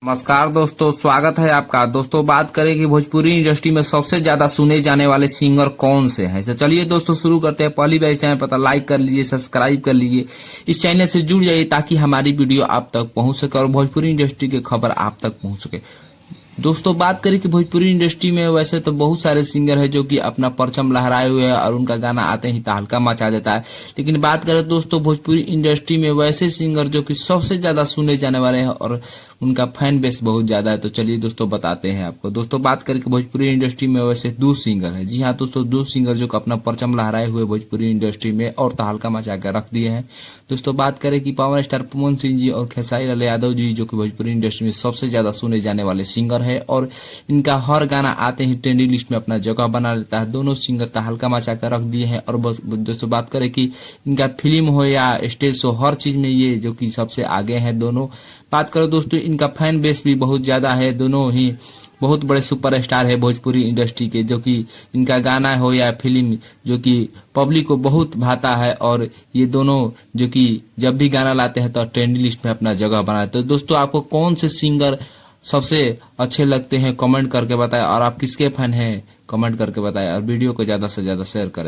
नमस्कार दोस्तों, स्वागत है आपका। दोस्तों बात करें कि भोजपुरी इंडस्ट्री में सबसे ज्यादा सुने जाने वाले सिंगर कौन से हैं। तो चलिए दोस्तों शुरू करते हैं। पहली बार इस चैनल पता लाइक कर लीजिए, सब्सक्राइब कर लीजिए, इस चैनल से जुड़ जाइए ताकि हमारी वीडियो आप तक पहुंच सके और भोजपुरी इंडस्ट्री की खबर आप तक पहुंच सके। दोस्तों बात करें कि भोजपुरी इंडस्ट्री में वैसे तो बहुत सारे सिंगर हैं जो कि अपना परचम लहराए हुए हैं और उनका गाना आते ही तहलका मचा देता है। लेकिन बात करें दोस्तों भोजपुरी इंडस्ट्री में वैसे सिंगर जो कि सबसे ज्यादा सुने जाने वाले हैं और उनका फैन बेस बहुत ज्यादा है, तो चलिए दोस्तों बताते हैं आपको। दोस्तों बात करें कि भोजपुरी इंडस्ट्री में वैसे दो सिंगर है। जी हाँ दोस्तों, दो सिंगर जो कि अपना परचम लहराए हुए भोजपुरी इंडस्ट्री में और तहलका मचा कर रख दिए हैं। दोस्तों बात करें कि पावर स्टार पवन सिंह जी और खेसारी लाल यादव जी जो कि भोजपुरी इंडस्ट्री में सबसे ज्यादा सुने जाने वाले सिंगर है और इनका हर गाना आते ही ट्रेंडिंग लिस्ट में अपना जगह बना लेता है। दोनों सिंगर तहलका मचा कर रख दिए हैं। और दोस्तों बात करें कि इनका फिल्म हो या स्टेज शो, हर चीज में ये जो कि सबसे आगे हैं दोनों। बात करो दोस्तों इनका फैन बेस भी बहुत ज्यादा है। दोनों ही बहुत बड़े सुपरस्टार है भोजपुरी इंडस्ट्री के, जो कि इनका गाना हो या फिल्म जो कि पब्लिक को बहुत भाता है। और ये दोनों जो कि जब भी गाना लाते हैं तो ट्रेंडिंग लिस्ट में अपना जगह बनाते हैं। तो दोस्तों आपको कौन से सिंगर सबसे अच्छे लगते हैं कमेंट करके बताएं और आप किसके फैन हैं कमेंट करके बताएं और वीडियो को ज्यादा से ज्यादा शेयर करें।